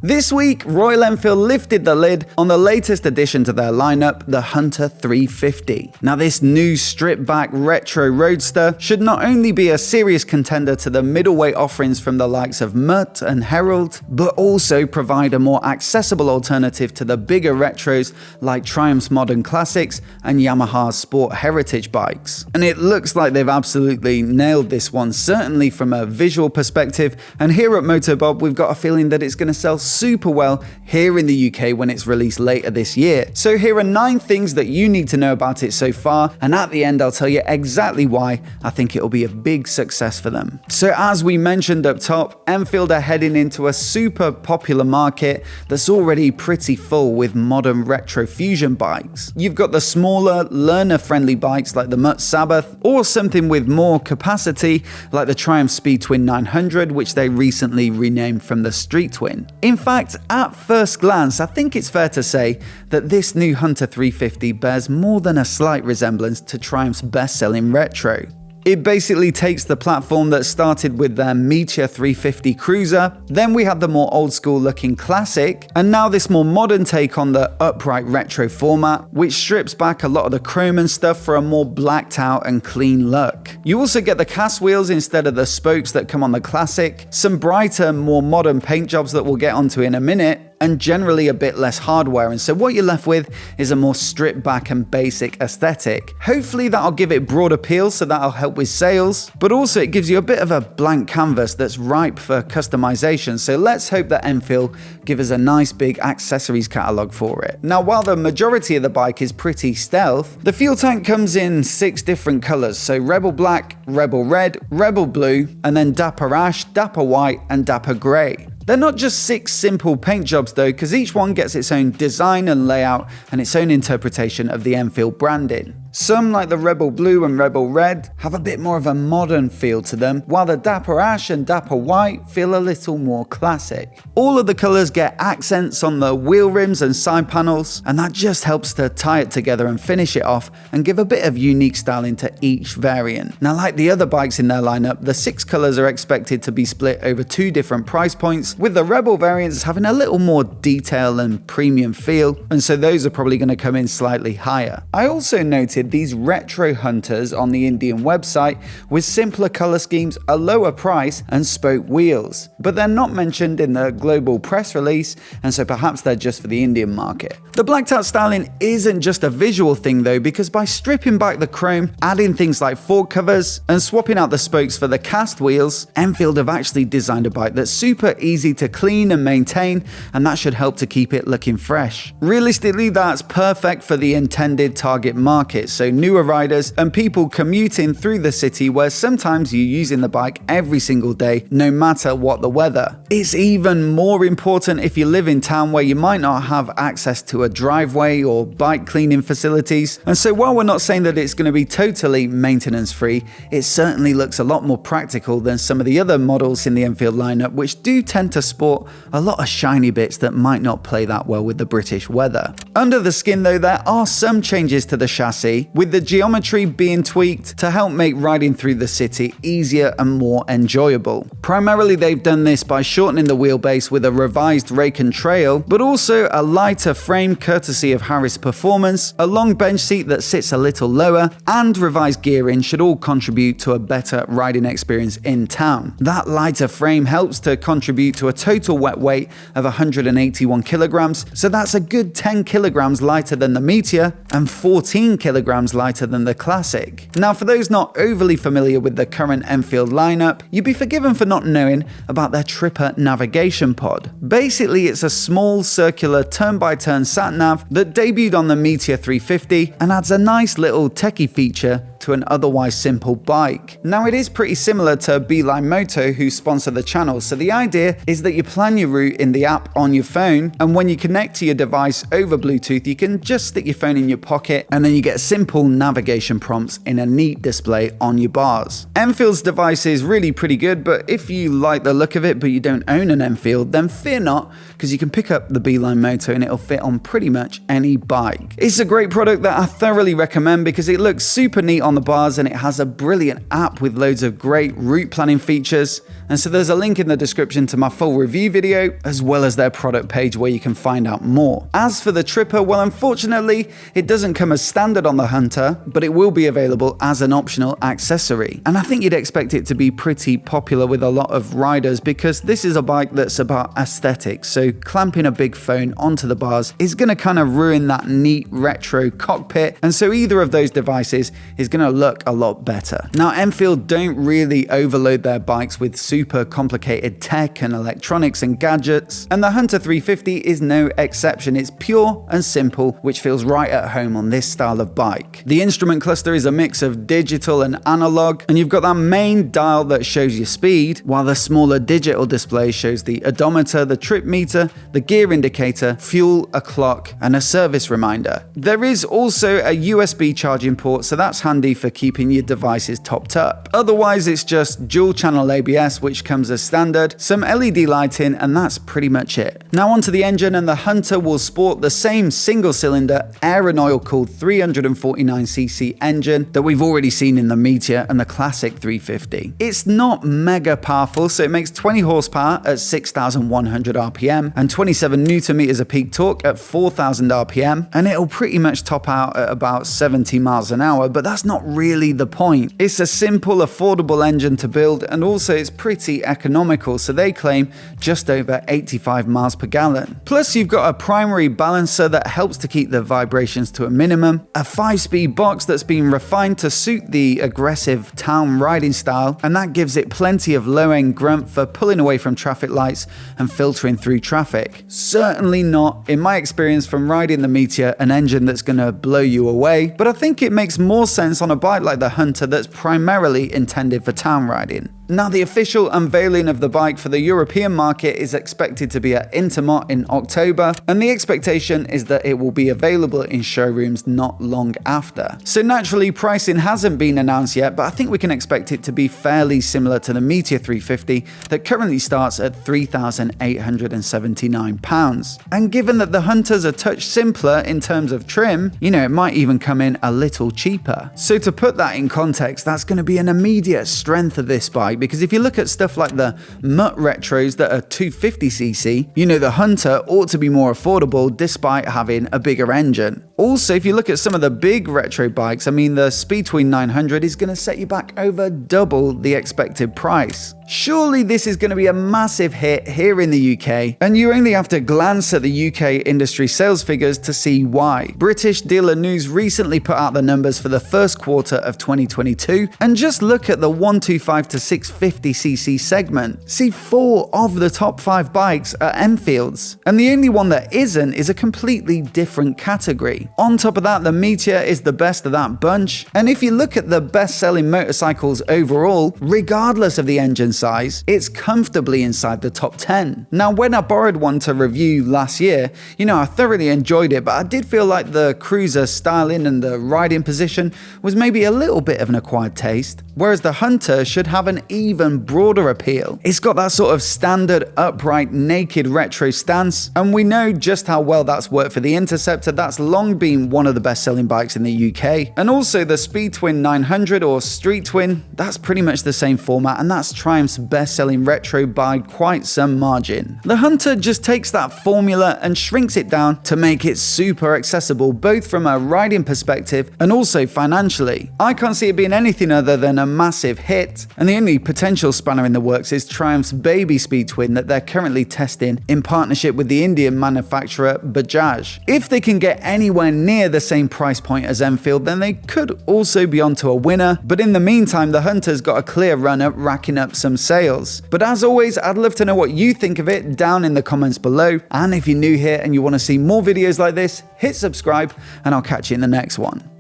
This week, Royal Enfield lifted the lid on the latest addition to their lineup, the Hunter 350. Now, this new stripped-back retro roadster should not only be a serious contender to the middleweight offerings from the likes of Mutt and Herald, but also provide a more accessible alternative to the bigger retros like Triumph's Modern Classics and Yamaha's Sport Heritage bikes. And it looks like they've absolutely nailed this one, certainly from a visual perspective, and here at MOTOBOB we've got a feeling that it's going to sell super well here in the UK when it's released later this year. So here are 9 things that you need to know about it so far, and at the end I'll tell you exactly why I think it'll be a big success for them. So as we mentioned up top, Enfield are heading into a super popular market that's already pretty full with modern retro fusion bikes. You've got the smaller, learner-friendly bikes like the Mutt Sabbath, or something with more capacity like the Triumph Speed Twin 900, which they recently renamed from the Street Twin. In fact, at first glance, I think it's fair to say that this new Hunter 350 bears more than a slight resemblance to Triumph's best-selling retro. It basically takes the platform that started with their Meteor 350 Cruiser, then we had the more old school looking Classic, and now this more modern take on the upright retro format, which strips back a lot of the chrome and stuff for a more blacked out and clean look. You also get the cast wheels instead of the spokes that come on the Classic, some brighter, more modern paint jobs that we'll get onto in a minute, and generally a bit less hardware, and so what you're left with is a more stripped back and basic aesthetic. Hopefully that'll give it broad appeal, so that'll help with sales, but also it gives you a bit of a blank canvas that's ripe for customization, so let's hope that Enfield give us a nice big accessories catalogue for it. Now, while the majority of the bike is pretty stealth, the fuel tank comes in 6 different colours, so Rebel Black, Rebel Red, Rebel Blue, and then Dapper Ash, Dapper White, and Dapper Grey. They're not just 6 simple paint jobs though, because each one gets its own design and layout and its own interpretation of the Enfield branding. Some, like the Rebel Blue and Rebel Red, have a bit more of a modern feel to them, while the Dapper Ash and Dapper White feel a little more classic. All of the colours get accents on the wheel rims and side panels, and that just helps to tie it together and finish it off and give a bit of unique styling to each variant. Now, like the other bikes in their lineup, the 6 colours are expected to be split over 2 different price points, with the Rebel variants having a little more detail and premium feel, and so those are probably going to come in slightly higher. I also noted these retro Hunters on the Indian website with simpler color schemes, a lower price, and spoke wheels, but they're not mentioned in the global press release, and so perhaps they're just for the Indian market. The blacked out styling isn't just a visual thing though, because by stripping back the chrome, adding things like fork covers, and swapping out the spokes for the cast wheels, Enfield have actually designed a bike that's super easy to clean and maintain, and that should help to keep it looking fresh. Realistically, that's perfect for the intended target market, so newer riders and people commuting through the city where sometimes you're using the bike every single day, no matter what the weather. It's even more important if you live in town where you might not have access to a driveway or bike cleaning facilities, and so while we're not saying that it's going to be totally maintenance free, it certainly looks a lot more practical than some of the other models in the Enfield lineup, which do tend to sport a lot of shiny bits that might not play that well with the British weather. Under the skin though, there are some changes to the chassis, with the geometry being tweaked to help make riding through the city easier and more enjoyable. Primarily they've done this by shortening the wheelbase with a revised rake and trail, but also a lighter frame courtesy of Harris Performance, a long bench seat that sits a little lower, and revised gearing should all contribute to a better riding experience in town. That lighter frame helps to contribute to a total wet weight of 181 kilograms, so that's a good 10 kilograms lighter than the Meteor and 14 kilograms lighter than the Classic. Now, for those not overly familiar with the current Enfield lineup, you'd be forgiven for not knowing about their Tripper navigation pod. Basically, it's a small circular turn-by-turn sat-nav that debuted on the Meteor 350 and adds a nice little techie feature to an otherwise simple bike. Now, it is pretty similar to Beeline Moto, who sponsor the channel, so the idea is that you plan your route in the app on your phone, and when you connect to your device over Bluetooth, you can just stick your phone in your pocket, and then you get simple navigation prompts in a neat display on your bars. Enfield's device is really pretty good, but if you like the look of it but you don't own an Enfield, then fear not, because you can pick up the Beeline Moto and it'll fit on pretty much any bike. It's a great product that I thoroughly recommend because it looks super neat on on the bars, and it has a brilliant app with loads of great route planning features. And so there's a link in the description to my full review video, as well as their product page where you can find out more. As for the Tripper, well, unfortunately, it doesn't come as standard on the Hunter, but it will be available as an optional accessory. And I think you'd expect it to be pretty popular with a lot of riders because this is a bike that's about aesthetics. So clamping a big phone onto the bars is going to kind of ruin that neat retro cockpit. And so either of those devices is going to look a lot better. Now, Enfield don't really overload their bikes with super complicated tech and electronics and gadgets, and the Hunter 350 is no exception. It's pure and simple, which feels right at home on this style of bike. The instrument cluster is a mix of digital and analog, and you've got that main dial that shows your speed, while the smaller digital display shows the odometer, the trip meter, the gear indicator, fuel, a clock, and a service reminder. There is also a USB charging port, so that's handy for keeping your devices topped up. Otherwise, it's just dual channel ABS, which comes as standard, some LED lighting, and that's pretty much it. Now onto the engine, and the Hunter will sport the same single-cylinder air and oil-cooled 349cc engine that we've already seen in the Meteor and the classic 350. It's not mega powerful, so it makes 20 horsepower at 6,100 RPM and 27 Newton meters of peak torque at 4,000 RPM, and it'll pretty much top out at about 70 miles an hour, but that's not really the point. It's a simple, affordable engine to build, and also it's pretty economical, so they claim just over 85 miles per gallon. Plus, you've got a primary balancer that helps to keep the vibrations to a minimum, a 5-speed box that's been refined to suit the aggressive town riding style, and that gives it plenty of low-end grunt for pulling away from traffic lights and filtering through traffic. Certainly not, in my experience from riding the Meteor, an engine that's going to blow you away, but I think it makes more sense on a bike like the Hunter that's primarily intended for town riding. Now, the official unveiling of the bike for the European market is expected to be at Intermot in October, and the expectation is that it will be available in showrooms not long after. So naturally, pricing hasn't been announced yet, but I think we can expect it to be fairly similar to the Meteor 350 that currently starts at £3,879. And given that the Hunter's a touch simpler in terms of trim, it might even come in a little cheaper. So to put that in context, that's going to be an immediate strength of this bike, because if you look at stuff like the Mutt Retros that are 250cc, the Hunter ought to be more affordable despite having a bigger engine. Also, if you look at some of the big retro bikes, the Speedtwin 900 is going to set you back over double the expected price. Surely this is going to be a massive hit here in the UK, and you only have to glance at the UK industry sales figures to see why. British Dealer News recently put out the numbers for the first quarter of 2022, and just look at the 125 to 650cc segment. See, 4 of the top 5 bikes are Enfields, and the only one that isn't is a completely different category. On top of that, the Meteor is the best of that bunch, and if you look at the best-selling motorcycles overall, regardless of the engine size, it's comfortably inside the top 10. Now, when I borrowed one to review last year, I thoroughly enjoyed it, but I did feel like the cruiser styling and the riding position was maybe a little bit of an acquired taste, whereas the Hunter should have an even broader appeal. It's got that sort of standard upright naked retro stance, and we know just how well that's worked for the Interceptor. That's long been one of the best-selling bikes in the UK. And also the Speedtwin 900 or Street Twin, that's pretty much the same format, and that's Triumph's best-selling retro by quite some margin. The Hunter just takes that formula and shrinks it down to make it super accessible, both from a riding perspective and also financially. I can't see it being anything other than a massive hit, and the only potential spanner in the works is Triumph's baby Speedtwin that they're currently testing in partnership with the Indian manufacturer Bajaj. If they can get anywhere near the same price point as Enfield, then they could also be onto a winner, but in the meantime, the Hunter's got a clear run at racking up some sales. But as always, I'd love to know what you think of it down in the comments below, and if you're new here and you want to see more videos like this, hit subscribe, and I'll catch you in the next one.